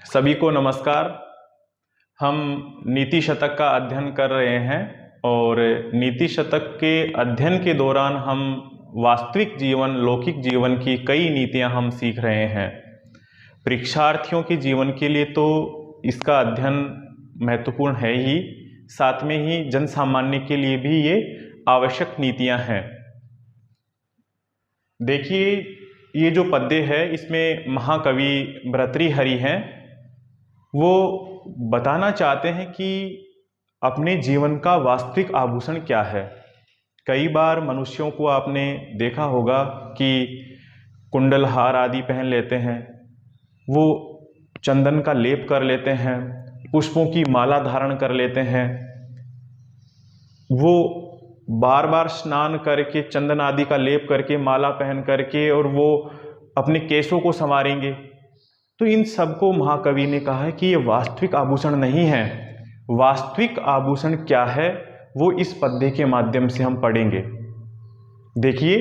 सभी को नमस्कार। हम नीति शतक का अध्ययन कर रहे हैं और नीति शतक के अध्ययन के दौरान हम वास्तविक जीवन, लौकिक जीवन की कई नीतियां हम सीख रहे हैं। परीक्षार्थियों के जीवन के लिए तो इसका अध्ययन महत्वपूर्ण है ही, साथ में ही जन सामान्य के लिए भी ये आवश्यक नीतियां हैं। देखिए, ये जो पद्य है इसमें महाकवि भर्तृहरि हैं, वो बताना चाहते हैं कि अपने जीवन का वास्तविक आभूषण क्या है। कई बार मनुष्यों को आपने देखा होगा कि कुंडल हार आदि पहन लेते हैं, वो चंदन का लेप कर लेते हैं, पुष्पों की माला धारण कर लेते हैं, वो बार बार स्नान करके चंदन आदि का लेप करके माला पहन करके और वो अपने केशों को संवारेंगे। तो इन सबको महाकवि ने कहा है कि ये वास्तविक आभूषण नहीं है। वास्तविक आभूषण क्या है वो इस पद्य के माध्यम से हम पढ़ेंगे। देखिए,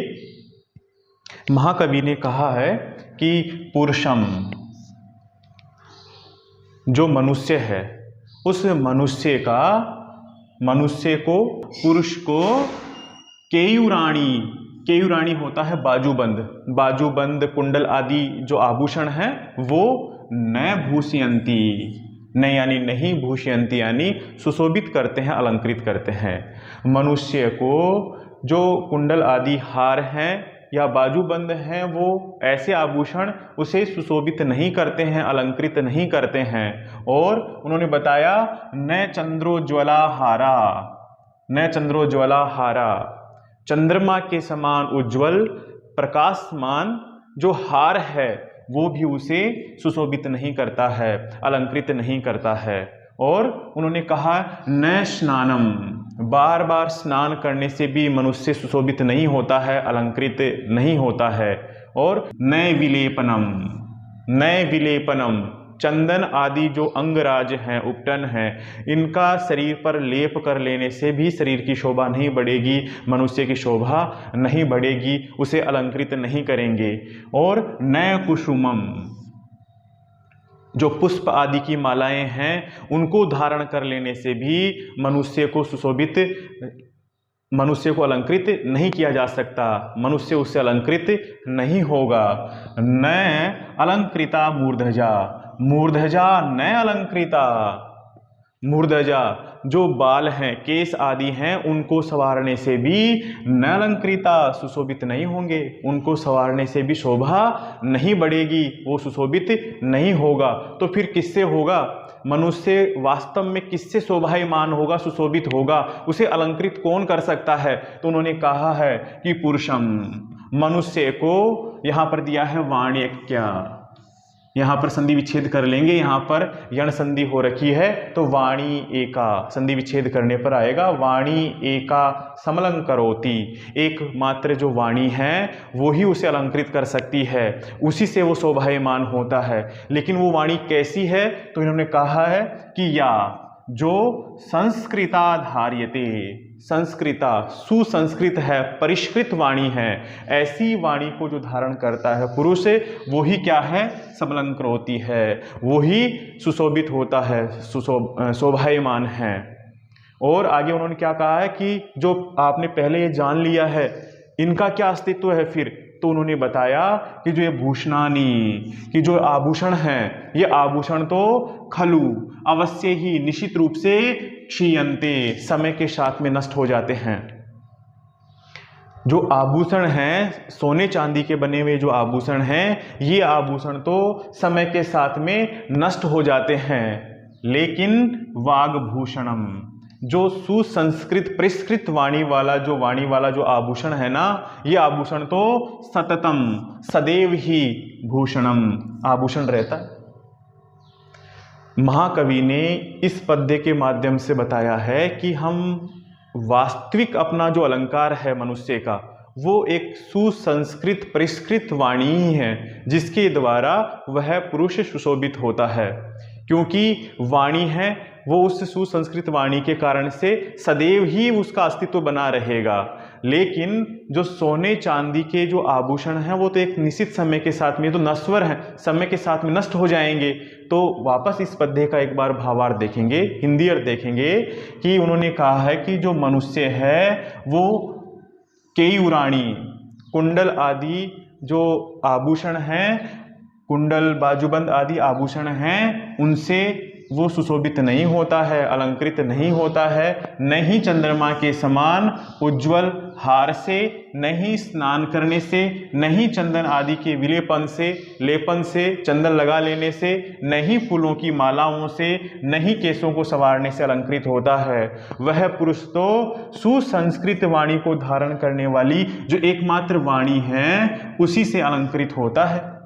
महाकवि ने कहा है कि पुरुषम, जो मनुष्य है उस मनुष्य को पुरुष को केयूराणी होता है बाजूबंद कुंडल आदि जो आभूषण है वो न भूषयंती, न यानी नहीं, भूषयंती यानी सुशोभित करते हैं, अलंकृत करते हैं। मनुष्य को जो कुंडल आदि हार हैं या बाजूबंद हैं वो ऐसे आभूषण उसे सुशोभित नहीं करते हैं, अलंकृत नहीं करते हैं। और उन्होंने बताया न चंद्रोज्ज्वला हारा, चंद्रमा के समान उज्ज्वल प्रकाशमान जो हार है वो भी उसे सुशोभित नहीं करता है, अलंकृत नहीं करता है। और उन्होंने कहा न स्नानम, बार बार स्नान करने से भी मनुष्य सुशोभित नहीं होता है, अलंकृत नहीं होता है। और न विलेपनम, चंदन आदि जो अंगराज हैं, उपटन हैं, इनका शरीर पर लेप कर लेने से भी शरीर की शोभा नहीं बढ़ेगी, मनुष्य की शोभा नहीं बढ़ेगी, उसे अलंकृत नहीं करेंगे। और न कुसुमम, जो पुष्प आदि की मालाएं हैं उनको धारण कर लेने से भी मनुष्य को अलंकृत नहीं किया जा सकता, मनुष्य उससे अलंकृत नहीं होगा। न अलंकृता मूर्धजा न अलंकृता, मूर्धजा जो बाल हैं, केस आदि हैं, उनको संवारने से भी न अलंकृता, सुशोभित नहीं होंगे, उनको संवारने से भी शोभा नहीं बढ़ेगी, वो सुशोभित नहीं होगा। तो फिर किससे होगा? मनुष्य वास्तव में किससे शोभायमान होगा, सुशोभित होगा? उसे अलंकृत कौन कर सकता है? तो उन्होंने कहा है कि पुरुषम, मनुष्य को यहाँ पर दिया है वाण्यक्या, यहाँ पर संधि विच्छेद कर लेंगे, यहाँ पर यण संधि हो रखी है तो वाणी एका, संधि विच्छेद करने पर आएगा वाणी एका समलंकरोति, एकमात्र जो वाणी है वो ही उसे अलंकृत कर सकती है, उसी से वो शोभायमान होता है। लेकिन वो वाणी कैसी है? तो इन्होंने कहा है कि या जो संस्कृता धार्यते, संस्कृता सुसंस्कृत है, परिष्कृत वाणी है, ऐसी वाणी को जो धारण करता है पुरुष, वो ही क्या है? समलंकृति है, वो ही सुशोभित होता है, शोभायमान है। और आगे उन्होंने क्या कहा है कि जो आपने पहले ये जान लिया है, इनका क्या अस्तित्व है फिर? तो उन्होंने बताया कि जो ये भूषणानी, कि जो आभूषण हैं, ये आभूषण तो खलु अवश्य ही निश्चित रूप से क्षीयन्ते, समय के साथ में नष्ट हो जाते हैं। जो आभूषण हैं, सोने चांदी के बने हुए जो आभूषण हैं, ये आभूषण तो समय के साथ में नष्ट हो जाते हैं। लेकिन वाग्भूषणम, जो सुसंस्कृत परिष्कृत वाणी वाला जो आभूषण है ना, ये आभूषण तो सततम, सदैव ही भूषणम, आभूषण रहता है। महाकवि ने इस पद्य के माध्यम से बताया है कि हम वास्तविक अपना जो अलंकार है मनुष्य का, वो एक सुसंस्कृत परिष्कृत वाणी ही है, जिसके द्वारा वह पुरुष सुशोभित होता है। क्योंकि वाणी है वो उस सुसंस्कृत वाणी के कारण से सदैव ही उसका अस्तित्व बना रहेगा। लेकिन जो सोने चांदी के जो आभूषण हैं वो तो एक निश्चित समय के साथ में तो नश्वर हैं, समय के साथ में नष्ट हो जाएंगे। तो वापस इस पद्य का एक बार भावार्थ देखेंगे, हिंदी अर्थ देखेंगे कि उन्होंने कहा है कि जो मनुष्य है वो केयूराणी, कुंडल आदि जो आभूषण हैं, कुंडल बाजूबंद आदि आभूषण हैं, उनसे वो सुशोभित नहीं होता है, अलंकृत नहीं होता है, न ही चंद्रमा के समान उज्ज्वल हार से, न ही स्नान करने से, न ही चंदन आदि के विलेपन से, लेपन से, चंदन लगा लेने से, न ही फूलों की मालाओं से, न ही केशों को संवारने से अलंकृत होता है। वह पुरुष तो सुसंस्कृत वाणी को धारण करने वाली जो एकमात्र वाणी है उसी से अलंकृत होता है।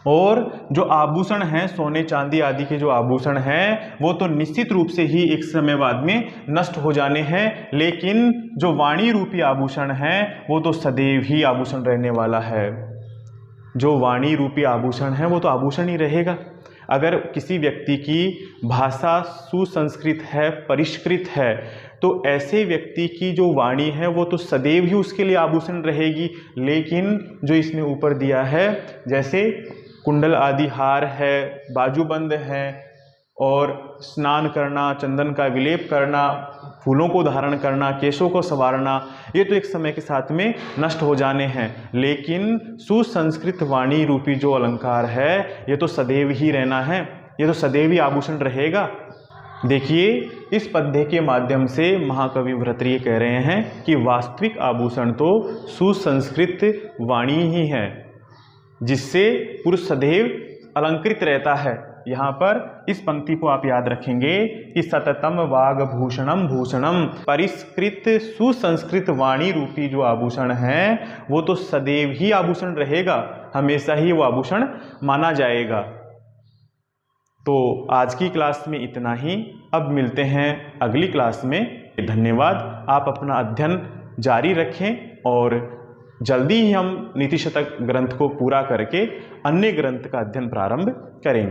और जो आभूषण हैं, सोने चांदी आदि के जो आभूषण हैं वो तो निश्चित रूप से ही एक समय बाद में नष्ट हो जाने हैं, लेकिन जो वाणी रूपी आभूषण है वो तो सदैव ही आभूषण रहने वाला है। जो वाणी रूपी आभूषण है वो तो आभूषण ही रहेगा। अगर किसी व्यक्ति की भाषा सुसंस्कृत है, परिष्कृत है, तो ऐसे व्यक्ति की जो वाणी है वो तो सदैव ही उसके लिए आभूषण रहेगी। लेकिन जो इसमें ऊपर दिया है, जैसे कुंडल आदि हार है, बाजूबंद है, और स्नान करना, चंदन का विलेप करना, फूलों को धारण करना, केशों को संवारना, ये तो एक समय के साथ में नष्ट हो जाने हैं। लेकिन सुसंस्कृत वाणी रूपी जो अलंकार है ये तो सदैव ही रहना है, ये तो सदैव ही आभूषण रहेगा। देखिए, इस पद्य के माध्यम से महाकवि भर्तृहरि कह रहे हैं कि वास्तविक आभूषण तो सुसंस्कृत वाणी ही है, जिससे पुरुष सदैव अलंकृत रहता है। यहाँ पर इस पंक्ति को आप याद रखेंगे कि सततम वागभूषणम भूषणम, परिष्कृत सुसंस्कृत वाणी रूपी जो आभूषण है वो तो सदैव ही आभूषण रहेगा, हमेशा ही वो आभूषण माना जाएगा। तो आज की क्लास में इतना ही, अब मिलते हैं अगली क्लास में। धन्यवाद। आप अपना अध्ययन जारी रखें और जल्दी ही हम नीति शतक ग्रंथ को पूरा करके अन्य ग्रंथ का अध्ययन प्रारंभ करेंगे।